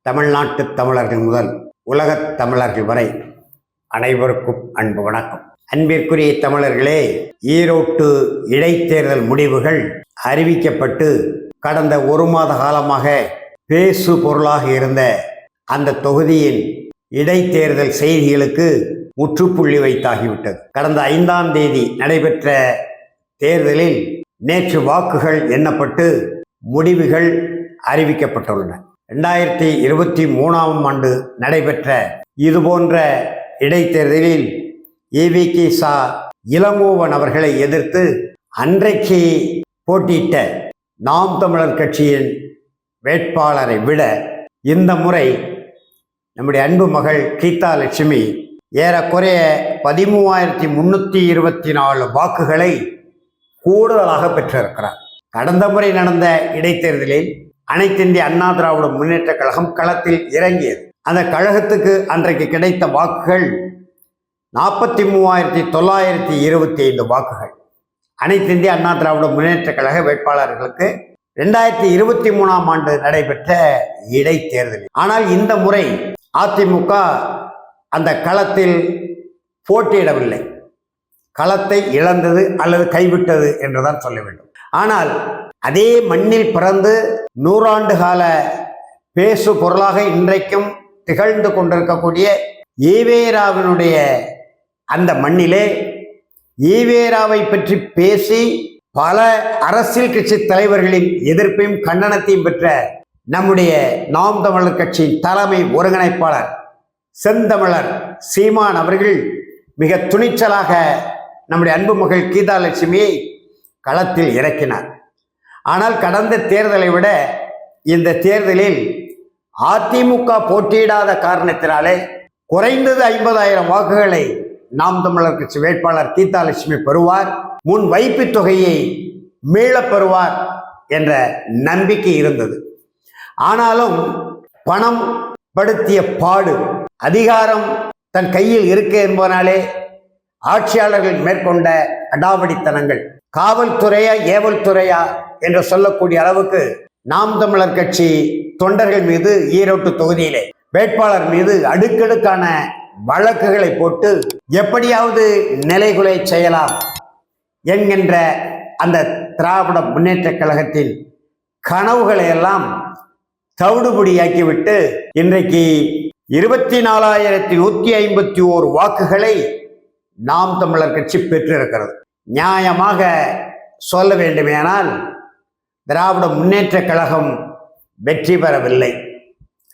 தமிழ்நாட்டு தமிழர்கள் முதல் உலகத் தமிழர்கள் வரை அனைவருக்கும் அன்பு வணக்கம். அன்பிற்குரிய தமிழர்களே, ஈரோட்டு இடைத்தேர்தல் முடிவுகள் அறிவிக்கப்பட்டு கடந்த ஒரு மாத காலமாக பேசு பொருளாக இருந்த அந்த தொகுதியின் இடைத்தேர்தல் செய்திகளுக்கு முற்றுப்புள்ளி வைத்தாகிவிட்டது. கடந்த 5ஆம் தேதி நடைபெற்ற தேர்தலில் நேற்று வாக்குகள் எண்ணப்பட்டு முடிவுகள் அறிவிக்கப்பட்டுள்ளன. 2023ஆம் ஆண்டு நடைபெற்ற இதுபோன்ற இடைத்தேர்தலில் EVK இளங்கோவன் அவர்களை எதிர்த்து அன்றைக்கு போட்டியிட்ட நாம் தமிழர் கட்சியின் வேட்பாளரை விட இந்த முறை நம்முடைய அன்பு மகள் கீதா லட்சுமி ஏறக்குறைய 13,324 வாக்குகளை கூடுதலாக பெற்றிருக்கிறார். கடந்த முறை நடந்த இடைத்தேர்தலில் அனைத்திந்திய அண்ணா திராவிட முன்னேற்ற கழகம் களத்தில் இறங்கியது. அந்த கழகத்துக்கு அன்றைக்கு கிடைத்த வாக்குகள் 43,925 வாக்குகள். அனைத்திந்திய அண்ணா திராவிட முன்னேற்ற கழக வேட்பாளர்களுக்கு 2023ஆம் ஆண்டு நடைபெற்ற இடைத்தேர்தலில். ஆனால் இந்த முறை அதிமுக அந்த களத்தில் போட்டியிடவில்லை, களத்தை இழந்தது அல்லது கைவிட்டது என்றுதான் சொல்ல வேண்டும். ஆனால் அதே மண்ணில் பிறந்து 100 ஆண்டு கால பேசு பொருளாக இன்றைக்கும் திகழ்ந்து கொண்டிருக்கக்கூடிய ஈவேராவினுடைய அந்த மண்ணிலே ஈவேராவை பற்றி பேசி பல அரசியல் கட்சி தலைவர்களின் எதிர்ப்பையும் கண்டனத்தையும் பெற்ற நம்முடைய நாம் தமிழர் கட்சியின் தலைமை ஒருங்கிணைப்பாளர் செந்தமிழர் சீமான் அவர்கள் மிக துணிச்சலாக நம்முடைய அன்பு மகள் கீதா லட்சுமியை களத்தில் இறக்கினார். ஆனால் கடந்த தேர்தலை விட இந்த தேர்தலில் அதிமுக போட்டியிடாத காரணத்தினாலே குறைந்தது 50,000 வாக்குகளை நாம் தமிழர் கட்சி வேட்பாளர் கீதா லட்சுமி பெறுவார், முன் வைப்பு தொகையை மீளப் பெறுவார் என்ற நம்பிக்கை இருந்தது. ஆனாலும் பணம் படுத்திய பாடு, அதிகாரம் தன் கையில் இருக்க என்பதனாலே ஆட்சியாளர்கள் மேற்கொண்ட அடாவடித்தனங்கள், காவல்துறையா ஏவல் துறையா என்று சொல்லக்கூடிய அளவுக்கு நாம் தமிழர் கட்சி தொண்டர்கள் மீது ஈரோட்டு தொகுதியிலே வேட்பாளர் மீது அடுக்கடுக்கான வழக்குகளை போட்டு எப்படியாவது நிலைகுலை செய்யலாம் என்கின்ற அந்த திராவிட முன்னேற்ற கழகத்தின் கனவுகளை எல்லாம் தவிடுபடியாக்கிவிட்டு இன்றைக்கு 24,151 வாக்குகளை நாம் தமிழர் கட்சி பெற்றிருக்கிறது. நியாயமாக சொல்ல வேண்டுமேனால் திராவிட முன்னேற்ற கழகம் வெற்றி பெறவில்லை,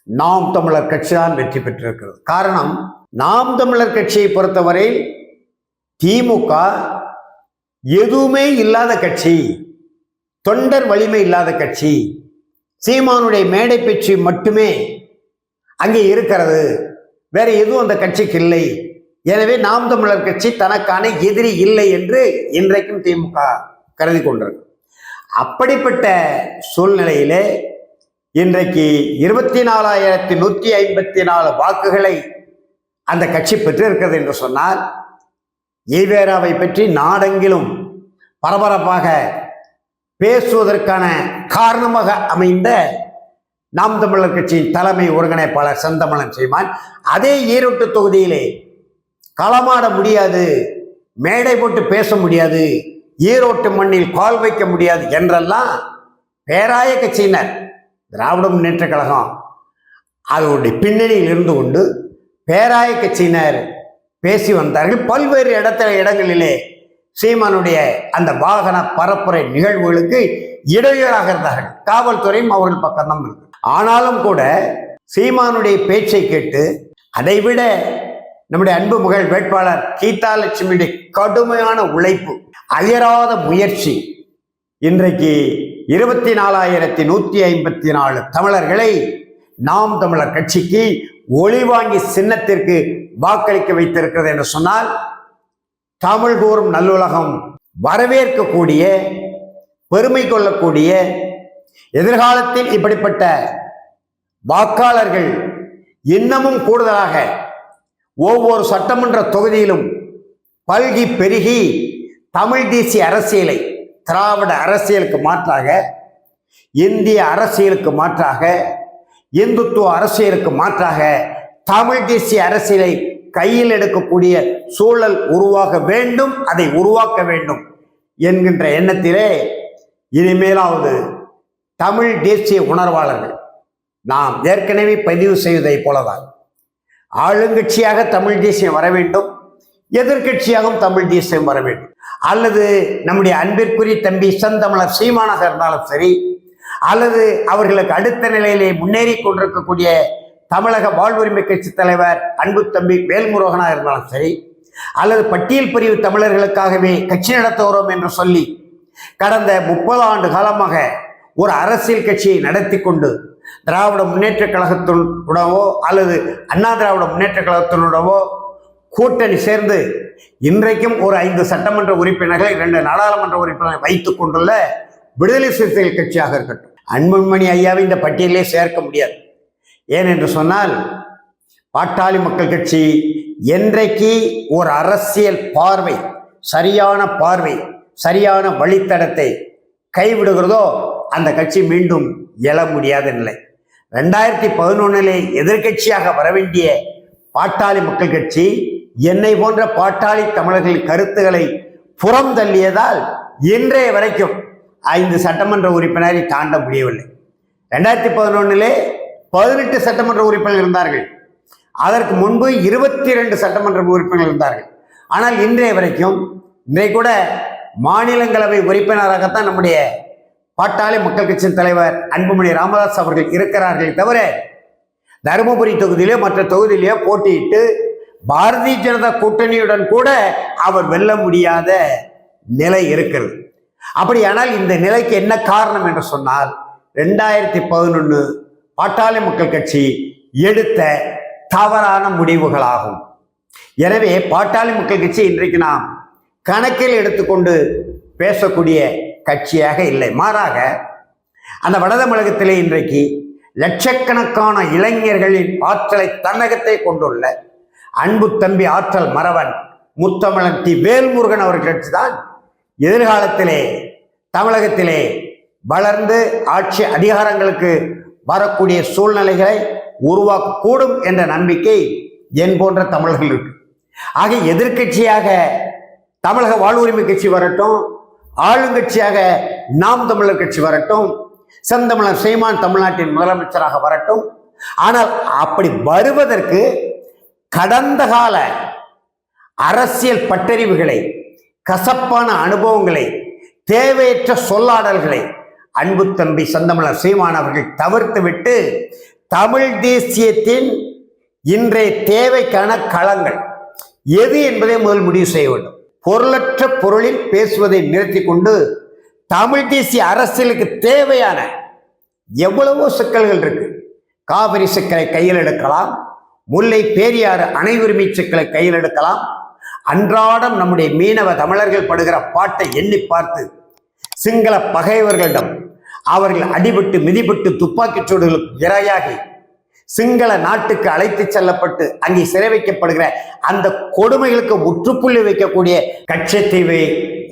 நாம் தமிழர் கட்சி தான் வெற்றி பெற்றிருக்கிறது. காரணம், நாம் தமிழர் கட்சியை பொறுத்தவரை திமுக எதுவுமே இல்லாத கட்சி, தொண்டர் வலிமை இல்லாத கட்சி, சீமானுடைய மேடை பேச்சு மட்டுமே அங்கே இருக்கிறது, வேற எதுவும் அந்த கட்சிக்கு இல்லை. எனவே நாம் தமிழர் கட்சி தனக்கான எதிரி இல்லை என்று இன்றைக்கும் திமுக கருதி கொண்டிருக்கு. அப்படிப்பட்ட சூழ்நிலையிலே இன்றைக்கு 24,154 வாக்குகளை அந்த கட்சி பெற்றிருக்கிறது என்று சொன்னால், ஈவேராவை பற்றி நாடெங்கிலும் பரபரப்பாக பேசுவதற்கான காரணமாக அமைந்த நாம் தமிழர் கட்சியின் தலைமை ஒருங்கிணைப்பாளர் செந்தமிழன் சீமான் அதே ஈரோட்டு தொகுதியிலே களமாட முடியாது, மேடை போட்டு பேச முடியாது, ஈரோட்டு மண்ணில் கால் வைக்க முடியாது என்றெல்லாம் பேராய கட்சியினர், திராவிட முன்னேற்ற கழகம் அதனுடைய பின்னணியில் இருந்து கொண்டு பேராய கட்சியினர் பேசி வந்தார்கள். பல்வேறு இடங்களிலே சீமானுடைய அந்த வாகன பரப்புரை நிகழ்வுகளுக்கு இடையூறாக இருந்தார்கள். காவல்துறையும் அவர்கள் பக்கம்தான் இருக்கு. ஆனாலும் கூட சீமானுடைய பேச்சை கேட்டு அதைவிட நம்முடைய அன்பு மகள் வேட்பாளர் கீதா லட்சுமியுடைய கடுமையான உழைப்பு, அயராத முயற்சி இன்றைக்கு 24,154 தமிழர்களை நாம் தமிழர் கட்சிக்கு ஒளிவாங்கி சின்னத்திற்கு வாக்களிக்க வைத்திருக்கிறது என்று சொன்னால், தமிழ் கூறும் நல்லுலகம் வரவேற்கக்கூடிய, பெருமை கொள்ளக்கூடிய, எதிர்காலத்தில் இப்படிப்பட்ட வாக்காளர்கள் இன்னமும் கூடுதலாக ஒவ்வொரு சட்டமன்ற தொகுதியிலும் பல்கி பெருகி தமிழ் தேசிய அரசியலை, திராவிட அரசியலுக்கு மாற்றாக, இந்திய அரசியலுக்கு மாற்றாக இந்துத்துவ அரசியலுக்கு மாற்றாக தமிழ் தேசிய அரசியலை கையில் எடுக்கக்கூடிய சூழல் உருவாக வேண்டும், அதை உருவாக்க வேண்டும் என்கின்ற எண்ணத்திலே இனிமேலாவது தமிழ் தேசிய உணர்வாளர்கள் நாம் ஏற்கனவே பதிவு செய்வதை போலதான் ஆளுங்கட்சியாக தமிழ் தேசியம் வர வேண்டும், எதிர்கட்சியாகவும் தமிழ் தேசியம் வர வேண்டும். அல்லது நம்முடைய அன்பிற்குரிய தம்பி செந்தமிழர் சீமானாக இருந்தாலும் சரி, அல்லது அவர்களுக்கு அடுத்த நிலையிலே முன்னேறி கொண்டிருக்கக்கூடிய தமிழக வாழ்வுரிமை கட்சி தலைவர் அன்பு தம்பி வேல்முருகனாக இருந்தாலும் சரி, அல்லது பட்டியல் பிரிவு தமிழர்களுக்காகவே கட்சி நடத்துகிறோம் என்று சொல்லி கடந்த 30 ஆண்டு காலமாக ஒரு அரசியல் கட்சியை நடத்தி கொண்டு திராவிட முன்னேற்ற கழகத்தினுடவோ அல்லது அண்ணா திராவிட முன்னேற்ற கழகத்தினுடவோ கூட்டணி சேர்ந்து இன்றைக்கும் ஒரு 5 சட்டமன்ற உறுப்பினர்களை 2 நாடாளுமன்ற உறுப்பினர்களை வைத்துக் கொண்டுள்ள விடுதலை சிறுத்தைகள் கட்சியாக இருக்கட்டும், அன்புமணி ஐயாவை இந்த பட்டியலே சேர்க்க முடியாது. ஏனென்று சொன்னால் பாட்டாளி மக்கள் கட்சி என்றைக்கு ஒரு அரசியல் பார்வை, சரியான பார்வை, சரியான வழித்தடத்தை கைவிடுகிறதோ அந்த கட்சி மீண்டும் எழ முடியாத நிலை. 2011 எதிர்கட்சியாக வரவேண்டிய பாட்டாளி மக்கள் கட்சி என்னை போன்ற பாட்டாளி தமிழர்களின் கருத்துக்களை புறம் தள்ளியதால் இன்றைய வரைக்கும் 5 சட்டமன்ற உறுப்பினரை தாண்ட முடியவில்லை. 2011 18 சட்டமன்ற உறுப்பினர்கள் இருந்தார்கள். அதற்கு முன்பு 22 சட்டமன்ற உறுப்பினர்கள் இருந்தார்கள். ஆனால் இன்றைய வரைக்கும் கூட மாநிலங்களவை உறுப்பினராகத்தான் நம்முடைய பாட்டாளி மக்கள் கட்சியின் தலைவர் அன்புமணி ராமதாஸ் அவர்கள் இருக்கிறார்களே தவிர தருமபுரி தொகுதியிலே மற்ற தொகுதியிலேயே போட்டியிட்டு பாரதிய ஜனதா கூட்டணியுடன் கூட அவர் வெல்ல முடியாத நிலை இருக்கிறது. அப்படியானால் இந்த நிலைக்கு என்ன காரணம் என்று சொன்னால் 2011 பாட்டாளி மக்கள் கட்சி எடுத்த தவறான முடிவுகளாகும். எனவே பாட்டாளி மக்கள் கட்சி இன்றைக்கு நாம் கணக்கில் எடுத்துக்கொண்டு பேசக்கூடிய கட்சியாக இல்லை. மாறாக அந்த வட தமிழகத்திலே இன்றைக்கு லட்சக்கணக்கான இளைஞர்களின் ஆற்றலை தன்னகத்தை கொண்டுள்ள அன்பு தம்பி ஆற்றல் மறவன் முத்தமிழன் டி வேல்முருகன் அவர்கள் கட்சி தான் எதிர்காலத்திலே தமிழகத்திலே வளர்ந்து ஆட்சி அதிகாரங்களுக்கு வரக்கூடிய சூழ்நிலைகளை உருவாக்கக்கூடும் என்ற நம்பிக்கை என் போன்ற தமிழர்கள் இருக்கு. ஆக எதிர்கட்சியாக தமிழக வாழ்வுரிமை கட்சி வரட்டும், ஆளுங்கட்சியாக நாம் தமிழர் கட்சி வரட்டும், செந்தமிழர் சீமான் தமிழ்நாட்டின் முதலமைச்சராக வரட்டும். ஆனால் அப்படி வருவதற்கு கடந்த கால அரசியல் பட்டறிவுகளை, கசப்பான அனுபவங்களை, தேவையற்ற சொல்லாடல்களை அன்பு தம்பி செந்தமிழர் சீமான் அவர்கள் தவிர்த்துவிட்டு தமிழ் தேசியத்தின் இன்றைய தேவைக்கான களங்கள் எது என்பதை முதல் முடிவு செய்ய வேண்டும். பொருளற்ற பொருளில் பேசுவதை நிறுத்தி கொண்டு தமிழ் தேசிய அரசியலுக்கு தேவையான எவ்வளவோ சிக்கல்கள் இருக்கு. காவிரி சிக்கலை கையில் எடுக்கலாம், முல்லை பேரியாறு அணை உரிமை சிக்கலை கையில் எடுக்கலாம். அன்றாடம் நம்முடைய மீனவ தமிழர்கள் படுகிற பாட்டை எண்ணி பார்த்து சிங்கள பகைவர்களிடம் அவர்கள் அடிபட்டு மிதிபட்டு துப்பாக்கிச் சூடுகளுக்கு இரையாகி சிங்கள நாட்டுக்கு அழைத்து செல்லப்பட்டு அங்கே சிறை வைக்கப்படுகிற அந்த கொடுமைகளுக்கு முற்றுப்புள்ளி வைக்கக்கூடிய கச்சத்தீவை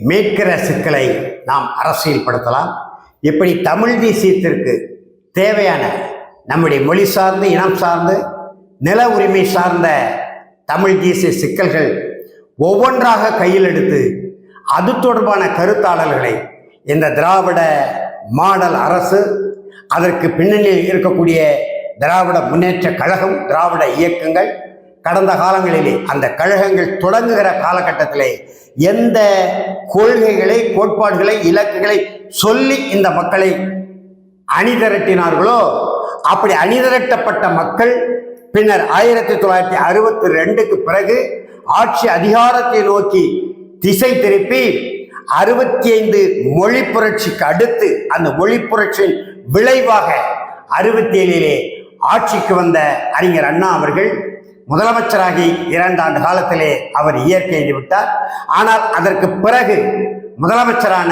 மீட்கிற சிக்கலை நாம் அரசியல் படுத்தலாம். இப்படி தமிழ் தேசியத்திற்கு தேவையான நம்முடைய மொழி சார்ந்து, இனம் சார்ந்து, நில உரிமை சார்ந்த தமிழ் தேசிய சிக்கல்கள் ஒவ்வொன்றாக கையில் எடுத்து அது தொடர்பான கருத்தாளர்களை இந்த திராவிட மாடல் அரசு, அதற்கு பின்னணியில் இருக்கக்கூடிய திராவிட முன்னேற்ற கழகம், திராவிட இயக்கங்கள் கடந்த காலங்களிலே அந்த கழகங்கள் தொடங்குகிற காலகட்டத்திலே எந்த கொள்கைகளை, கோட்பாடுகளை, இலக்குகளை சொல்லி இந்த மக்களை அணிதிரட்டினார்களோ அப்படி அணிதிரட்டப்பட்ட மக்கள் பின்னர் 1962க்கு பிறகு ஆட்சி அதிகாரத்தை நோக்கி திசை திருப்பி 65 மொழி புரட்சிக்கு அடுத்து அந்த மொழி புரட்சியின் விளைவாக 67 ஆட்சிக்கு வந்த அறிஞர் அண்ணா அவர்கள் முதலமைச்சராகி 2 ஆண்டு காலத்திலே அவர் இயற்கை எழுதிவிட்டார். ஆனால் அதற்கு பிறகு முதலமைச்சரான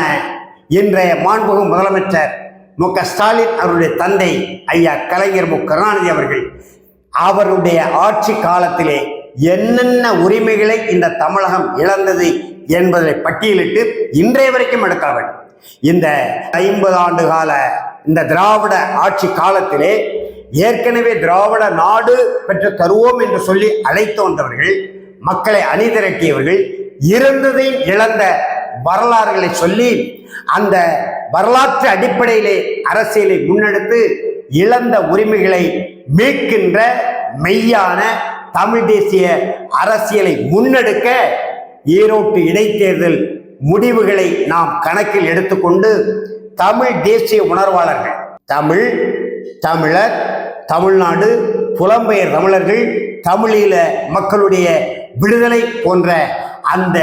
இன்றைய மாண்புமிகு முதலமைச்சர் மு.க. ஸ்டாலின் அவருடைய தந்தை ஐயா கலைஞர் மு. கருணாநிதி அவர்கள் அவருடைய ஆட்சி காலத்திலே என்னென்ன உரிமைகளை இந்த தமிழகம் இழந்தது என்பதை பட்டியலிட்டு இன்றைய வரைக்கும் எடுக்க வேண்டும். இந்த 50 ஆண்டு கால இந்த திராவிட ஆட்சி காலத்திலே ஏற்கனவே திராவிட நாடு பெற்று தருவோம் என்று சொல்லி அழைத்து வந்தவர்கள், மக்களை அணிதிரட்டியவர்கள், இருந்ததையும் இழந்த வரலாறுகளை சொல்லி அந்த வரலாற்று அடிப்படையிலே அரசியலை முன்னெடுத்து இழந்த உரிமைகளை மீட்கின்ற மெய்யான தமிழ் தேசிய அரசியலை முன்னெடுக்க ஈரோட்டு இடைத்தேர்தல் முடிவுகளை நாம் கணக்கில் எடுத்துக்கொண்டு தமிழ் தேசிய உணர்வாளர்கள், தமிழர், தமிழ்நாடு, புலம்பெயர் தமிழர்கள், தமிழீழ மக்களுடைய விடுதலை போன்ற அந்த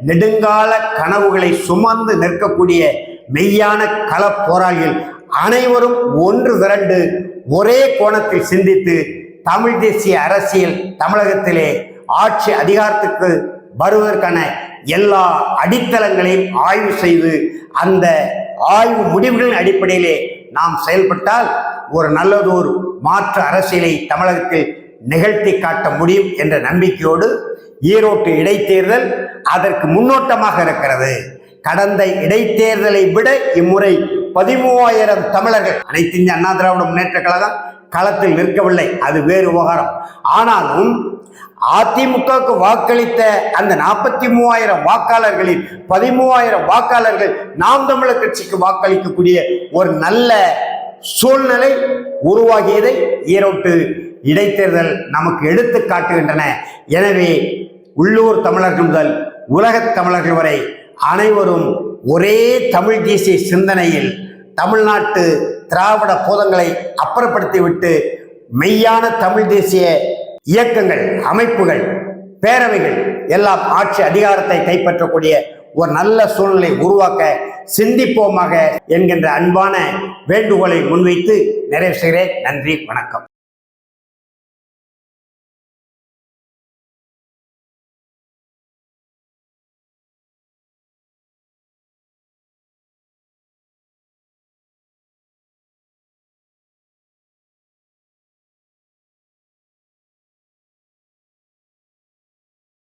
நெடுங்கால கனவுகளை சுமந்து நிற்கக்கூடிய மெய்யான கள போராளிகள் அனைவரும் ஒன்று திரண்டு ஒரே கோணத்தில் சிந்தித்து தமிழ் தேசிய அரசியல் தமிழகத்திலே ஆட்சி அதிகாரத்துக்கு வருவதற்கான எல்லா அடித்தளங்களையும் ஆய்வு செய்து அந்த ஆய்வு முடிவுகளின் அடிப்படையிலே நாம் செயல்பட்டால் ஒரு நல்லதொரு மாற்று அரசியலை தமிழகத்தில் நிகழ்த்தி காட்ட முடியும் என்ற நம்பிக்கையோடு ஈரோட்டு இடைத்தேர்தல் அதற்கு முன்னோட்டமாக இருக்கிறது. கடந்த இடைத்தேர்தலை விட இம்முறை 13,000 தமிழர்கள் அனைத்து இந்திய அண்ணா திராவிட முன்னேற்ற கழகம் களத்தில் நிற்கவில்லை, அது வேறு விவகாரம். ஆனாலும் அதிமுகவுக்கு வாக்களித்த அந்த 43,000 வாக்காளர்களில் 13,000 வாக்காளர்கள் நாம் தமிழர் கட்சிக்கு வாக்களிக்கக்கூடிய ஒரு நல்ல சூழ்நிலை உருவாகியதை ஈரோட்டு இடைத்தேர்தல் நமக்கு எடுத்து காட்டுகின்றன. எனவே உள்ளூர் தமிழர்கள் முதல் உலகத் தமிழர்கள் வரை அனைவரும் ஒரே தமிழ் தேசிய சிந்தனையில் தமிழ்நாட்டு திராவிட போதங்களை அப்புறப்படுத்திவிட்டு மெய்யான தமிழ் தேசிய இயக்கங்கள், அமைப்புகள், பேரவைகள் எல்லாம் ஆட்சி அதிகாரத்தை கைப்பற்றக்கூடிய ஒரு நல்ல சூழ்நிலை உருவாக்க சிந்திப்போமாக என்கின்ற அன்பான வேண்டுகோளை முன்வைத்து நிறைவு செய்கிறேன். நன்றி, வணக்கம்.